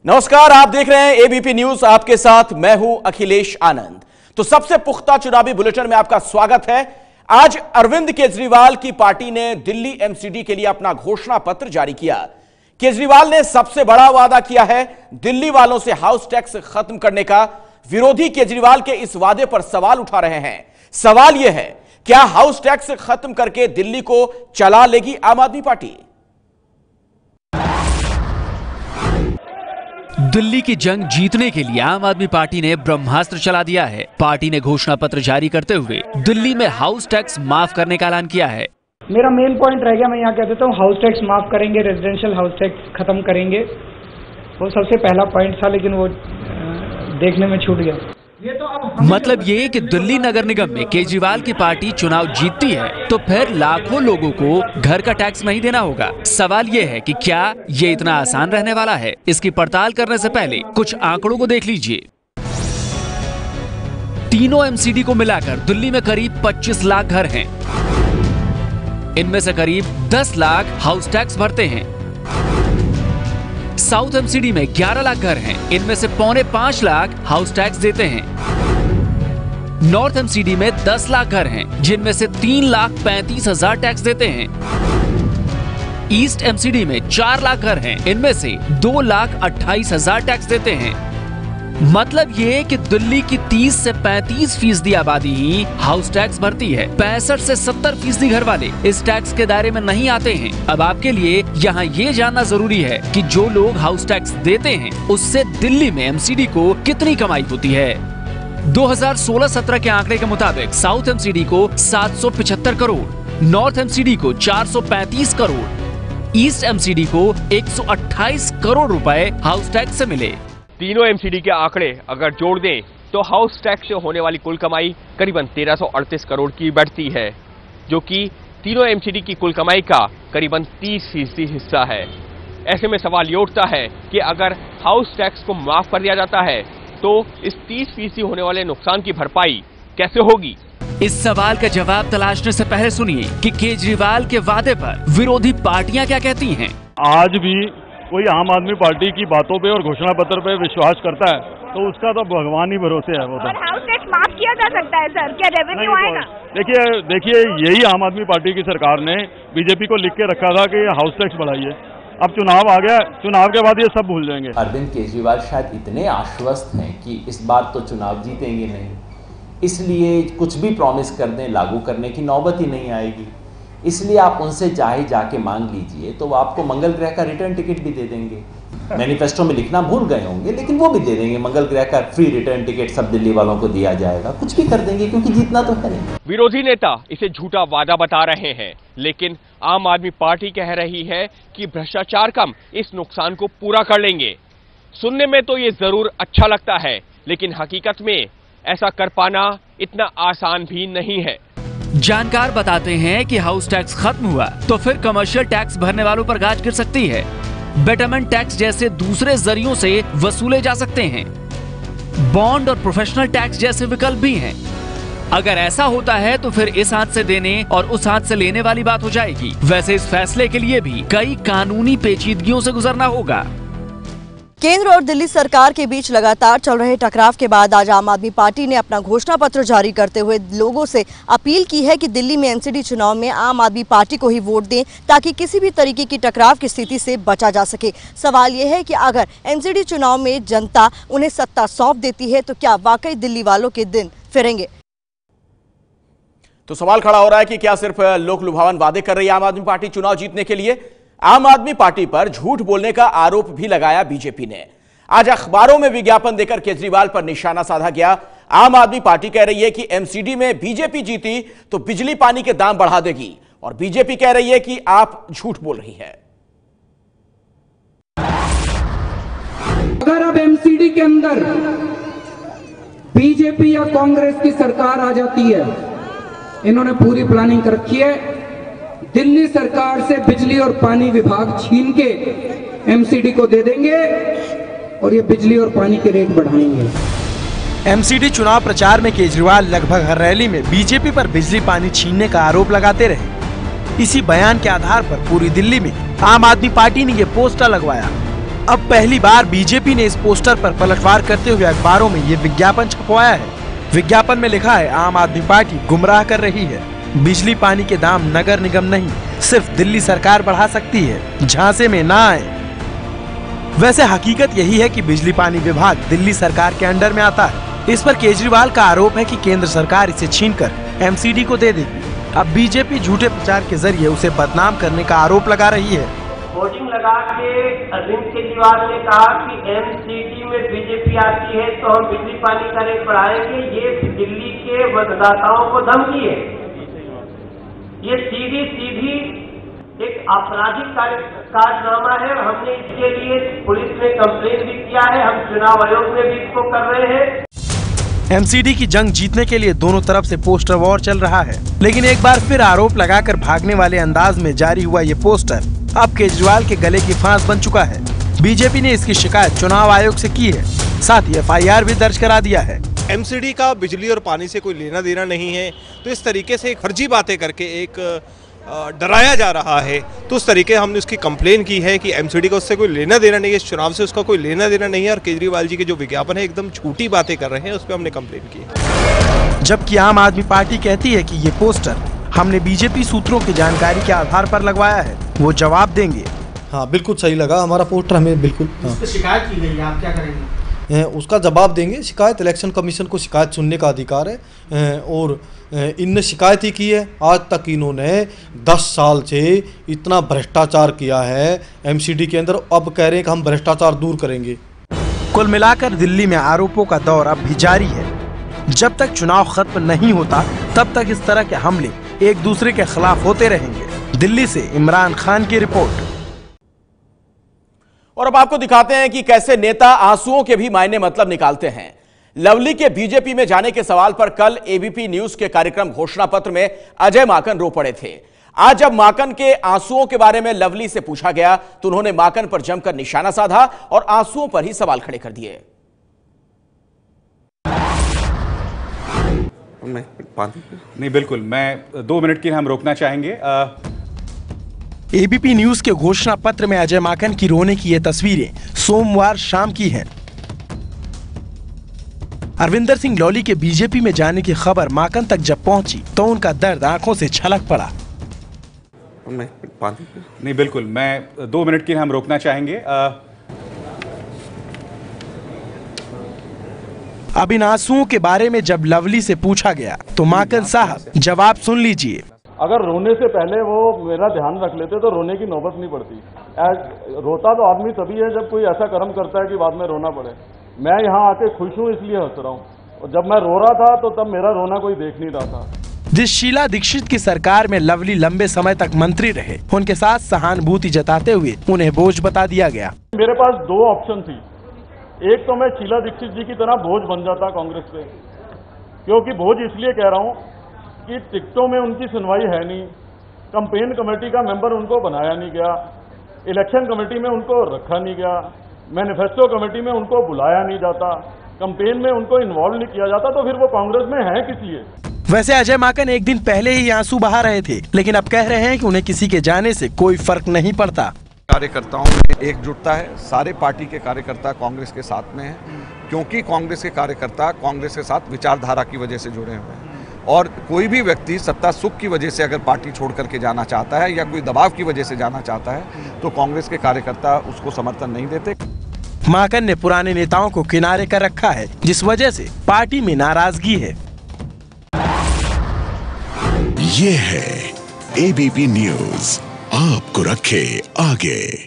नमस्कार, आप देख रहे हैं एबीपी न्यूज। आपके साथ मैं हूं अखिलेश आनंद। तो सबसे पुख्ता चुनावी बुलेटिन में आपका स्वागत है। आज अरविंद केजरीवाल की पार्टी ने दिल्ली एमसीडी के लिए अपना घोषणा पत्र जारी किया। केजरीवाल ने सबसे बड़ा वादा किया है दिल्ली वालों से हाउस टैक्स खत्म करने का। विरोधी केजरीवाल के इस वादे पर सवाल उठा रहे हैं। सवाल यह है, क्या हाउस टैक्स खत्म करके दिल्ली को चला लेगी आम आदमी पार्टी? दिल्ली की जंग जीतने के लिए आम आदमी पार्टी ने ब्रह्मास्त्र चला दिया है। पार्टी ने घोषणा पत्र जारी करते हुए दिल्ली में हाउस टैक्स माफ करने का ऐलान किया है। मेरा मेन पॉइंट रह गया, मैं यहाँ कह देता हूँ, हाउस टैक्स माफ करेंगे, रेजिडेंशियल हाउस टैक्स खत्म करेंगे। वो सबसे पहला पॉइंट था, लेकिन वो देखने में छूट गया। मतलब ये कि दिल्ली नगर निगम में केजरीवाल की पार्टी चुनाव जीतती है तो फिर लाखों लोगों को घर का टैक्स नहीं देना होगा। सवाल ये है कि क्या ये इतना आसान रहने वाला है? इसकी पड़ताल करने से पहले कुछ आंकड़ों को देख लीजिए। तीनों एमसीडी को मिलाकर दिल्ली में करीब 25 लाख घर हैं। इनमें से करीब 10 लाख हाउस टैक्स भरते हैं। साउथ एमसीडी में 11 लाख घर हैं। इनमें से 4.25 लाख हाउस टैक्स देते हैं। नॉर्थ एमसीडी में 10 लाख घर हैं, जिनमें से 3,35,000 टैक्स देते हैं। ईस्ट एमसीडी में 4 लाख घर हैं। इनमें से 2,28,000 टैक्स देते हैं। मतलब ये कि दिल्ली की 30 से 35% आबादी ही हाउस टैक्स भरती है। 65 से 70% घर वाले इस टैक्स के दायरे में नहीं आते हैं। अब आपके लिए यहाँ ये जानना जरूरी है कि जो लोग हाउस टैक्स देते हैं उससे दिल्ली में एमसीडी को कितनी कमाई होती है। 2016-17 के आंकड़े के मुताबिक साउथ एमसीडी को 775 करोड़, नॉर्थ एमसीडी को 435 करोड़, ईस्ट एमसीडी को 128 करोड़ रुपए हाउस टैक्स से मिले। तीनों एमसीडी के आंकड़े अगर जोड़ दें तो हाउस टैक्स से होने वाली कुल कमाई करीबन 1338 करोड़ की बढ़ती है, जो कि तीनों एमसीडी की कुल कमाई का करीबन 30% हिस्सा है। ऐसे में सवाल ये उठता है कि अगर हाउस टैक्स को माफ कर दिया जाता है तो इस 30% होने वाले नुकसान की भरपाई कैसे होगी? इस सवाल का जवाब तलाशने से पहले सुनिए कि केजरीवाल के वादे पर विरोधी पार्टियां क्या कहती हैं। आज भी कोई आम आदमी पार्टी की बातों पे और घोषणा पत्र पे विश्वास करता है तो उसका तो भगवान ही भरोसे है। वो तो हाउस टैक्स माफ किया जा सकता है सर, क्या रेवेन्यू आएगा? देखिए यही आम आदमी पार्टी की सरकार ने बीजेपी को लिख के रखा था कि हाउस टैक्स बढ़ाइए। अब चुनाव आ गया, चुनाव के बाद ये सब भूल जाएंगे। अरविंद केजरीवाल शायद इतने आश्वस्त हैं कि इस बार तो चुनाव जीतेंगे नहीं, इसलिए कुछ भी प्रॉमिस कर दें लागू करने की नौबत ही नहीं आएगी। इसलिए आप उनसे चाहे जाके मांग लीजिए तो वो आपको मंगल ग्रह का रिटर्न टिकट भी दे देंगे। मैनिफेस्टो में लिखना भूल गए होंगे, लेकिन वो भी दे देंगे। मंगल ग्रह का फ्री रिटर्न टिकट सब दिल्ली वालों को दिया जाएगा। कुछ भी कर देंगे क्योंकि जीतना तो है नहीं। विरोधी नेता इसे झूठा वादा बता रहे हैं, लेकिन आम आदमी पार्टी कह रही है कि भ्रष्टाचार कम इस नुकसान को पूरा कर लेंगे। सुनने में तो ये जरूर अच्छा लगता है, लेकिन हकीकत में ऐसा कर पाना इतना आसान भी नहीं है। जानकार बताते हैं कि हाउस टैक्स खत्म हुआ तो फिर कमर्शियल टैक्स भरने वालों पर गाज गिर सकती है। बेटरमेंट टैक्स जैसे दूसरे जरियों से वसूले जा सकते हैं। बॉन्ड और प्रोफेशनल टैक्स जैसे विकल्प भी हैं। अगर ऐसा होता है तो फिर इस हाथ से देने और उस हाथ से लेने वाली बात हो जाएगी। वैसे इस फैसले के लिए भी कई कानूनी पेचीदगियों से गुजरना होगा। केंद्र और दिल्ली सरकार के बीच लगातार चल रहे टकराव के बाद आज आम आदमी पार्टी ने अपना घोषणा पत्र जारी करते हुए लोगों से अपील की है कि दिल्ली में एमसीडी चुनाव में आम आदमी पार्टी को ही वोट दें ताकि किसी भी तरीके की टकराव की स्थिति से बचा जा सके। सवाल यह है कि अगर एमसीडी चुनाव में जनता उन्हें सत्ता सौंप देती है तो क्या वाकई दिल्ली वालों के दिन फिरेंगे? तो सवाल खड़ा हो रहा है कि क्या सिर्फ लोक लुभावन वादे कर रही है आम आदमी पार्टी चुनाव जीतने के लिए? आम आदमी पार्टी पर झूठ बोलने का आरोप भी लगाया बीजेपी ने। आज अखबारों में विज्ञापन देकर केजरीवाल पर निशाना साधा गया। आम आदमी पार्टी कह रही है कि एमसीडी में बीजेपी जीती तो बिजली पानी के दाम बढ़ा देगी, और बीजेपी कह रही है कि आप झूठ बोल रही है। अगर अब एमसीडी के अंदर बीजेपी या कांग्रेस की सरकार आ जाती है, इन्होंने पूरी प्लानिंग कर रखी है। दिल्ली सरकार से बिजली और पानी विभाग छीन के एमसीडी को दे देंगे और ये बिजली और पानी के रेट बढ़ाएंगे। एमसीडी चुनाव प्रचार में केजरीवाल लगभग हर रैली में बीजेपी पर बिजली पानी छीनने का आरोप लगाते रहे। इसी बयान के आधार पर पूरी दिल्ली में आम आदमी पार्टी ने ये पोस्टर लगवाया। अब पहली बार बीजेपी ने इस पोस्टर पर पलटवार करते हुए अखबारों में ये विज्ञापन छपवाया है। विज्ञापन में लिखा है, आम आदमी पार्टी गुमराह कर रही है। बिजली पानी के दाम नगर निगम नहीं, सिर्फ दिल्ली सरकार बढ़ा सकती है, झांसे में ना आए। वैसे हकीकत यही है कि बिजली पानी विभाग दिल्ली सरकार के अंडर में आता है। इस पर केजरीवाल का आरोप है कि केंद्र सरकार इसे छीनकर एमसीडी को दे देगी। अब बीजेपी झूठे प्रचार के जरिए उसे बदनाम करने का आरोप लगा रही है। होर्डिंग लगा के अरविंद केजरीवाल ने कहा कि एमसीडी में बीजेपी आती है तो हम बिजली पानी का रेट बढ़ाएंगे। ये दिल्ली के मतदाताओं को धमकी है। ये सीधी एक आपराधिक कारनामा है और हमने इसके लिए पुलिस में कंप्लेन भी किया है। हम चुनाव आयोग में भी इसको कर रहे हैं। एमसीडी की जंग जीतने के लिए दोनों तरफ से पोस्टर वॉर चल रहा है, लेकिन एक बार फिर आरोप लगाकर भागने वाले अंदाज में जारी हुआ ये पोस्टर अब केजरीवाल के गले की फांस बन चुका है। बीजेपी ने इसकी शिकायत चुनाव आयोग से की है, साथ ही एफआईआर भी दर्ज करा दिया है। एमसीडी का बिजली और पानी से कोई लेना देना नहीं है, तो इस तरीके से एक फर्जी बातें करके एक डराया जा रहा है। तो उस तरीके हमने उसकी कंप्लेन की है कि एमसीडी का उससे कोई लेना देना नहीं है, इस चुनाव से उसका कोई लेना देना नहीं है और केजरीवाल जी के जो विज्ञापन है एकदम झूठी बातें कर रहे हैं, उस पर हमने कंप्लेन की है। जबकि आम आदमी पार्टी कहती है कि ये पोस्टर हमने बीजेपी सूत्रों की जानकारी के आधार पर लगवाया है, वो जवाब देंगे। हाँ, बिल्कुल सही लगा हमारा पोस्टर हमें, बिल्कुल। हाँ। शिकायत की गई है, आप क्या करेंगे? उसका जवाब देंगे। शिकायत, इलेक्शन कमीशन को शिकायत सुनने का अधिकार है और इनने शिकायत ही की है। आज तक इन्होंने 10 साल से इतना भ्रष्टाचार किया है एमसीडी के अंदर, अब कह रहे हैं कि हम भ्रष्टाचार दूर करेंगे। कुल मिलाकर दिल्ली में आरोपों का दौर अब भी जारी है। जब तक चुनाव खत्म नहीं होता तब तक इस तरह के हमले एक दूसरे के खिलाफ होते रहेंगे। दिल्ली से इमरान खान की रिपोर्ट। और अब आपको दिखाते हैं कि कैसे नेता आंसुओं के भी मायने मतलब निकालते हैं। लवली के बीजेपी में जाने के सवाल पर कल एबीपी न्यूज के कार्यक्रम घोषणा पत्र में अजय माकन रो पड़े थे। आज जब माकन के आंसुओं के बारे में लवली से पूछा गया तो उन्होंने माकन पर जमकर निशाना साधा और आंसुओं पर ही सवाल खड़े कर दिए। नहीं, बिल्कुल, मैं 2 मिनट के लिए हम रोकना चाहेंगे। एबीपी न्यूज के घोषणा पत्र में अजय माकन की रोने की ये तस्वीरें सोमवार शाम की हैं। अरविंदर सिंह लौली के बीजेपी में जाने की खबर माकन तक जब पहुंची तो उनका दर्द आंखों से छलक पड़ा। नहीं, बिल्कुल, मैं 2 मिनट के लिए हम रोकना चाहेंगे। अब इन आंसुओं के बारे में जब लवली से पूछा गया तो माकन साहब जवाब सुन लीजिए। अगर रोने से पहले वो मेरा ध्यान रख लेते तो रोने की नौबत नहीं पड़ती। रोता तो आदमी तभी है जब कोई ऐसा कर्म करता है कि बाद में रोना पड़े। मैं यहाँ आके खुश हूँ इसलिए हंस रहा हूँ, और जब मैं रो रहा था तो तब मेरा रोना कोई देख नहीं रहा था। जिस शीला दीक्षित की सरकार में लवली लंबे समय तक मंत्री रहे, उनके साथ सहानुभूति जताते हुए उन्हें बोझ बता दिया गया। मेरे पास 2 ऑप्शन थी। एक तो मैं शीला दीक्षित जी की तरह बोझ बन जाता कांग्रेस पे, क्योंकि बोझ इसलिए कह रहा हूँ कि टिकटों में उनकी सुनवाई है नहीं, कैंपेन कमेटी का मेंबर उनको बनाया नहीं गया, इलेक्शन कमेटी में उनको रखा नहीं गया, मैनिफेस्टो कमेटी में उनको बुलाया नहीं जाता, कैंपेन में उनको इन्वॉल्व नहीं किया जाता, तो फिर वो कांग्रेस में है किस लिए? वैसे अजय माकन एक दिन पहले ही आंसू बहा रहे थे, लेकिन अब कह रहे हैं कि उन्हें किसी के जाने से कोई फर्क नहीं पड़ता। कार्यकर्ताओं में एकजुटता है, सारे पार्टी के कार्यकर्ता कांग्रेस के साथ में हैं, क्योंकि कांग्रेस के कार्यकर्ता कांग्रेस के साथ विचारधारा की वजह से जुड़े हुए हैं। और कोई भी व्यक्ति सत्ता सुख की वजह से अगर पार्टी छोड़ करके जाना चाहता है या कोई दबाव की वजह से जाना चाहता है तो कांग्रेस के कार्यकर्ता उसको समर्थन नहीं देते। माकन ने पुराने नेताओं को किनारे कर रखा है, जिस वजह से पार्टी में नाराजगी है। ये है एबीपी न्यूज, आपको रखे आगे।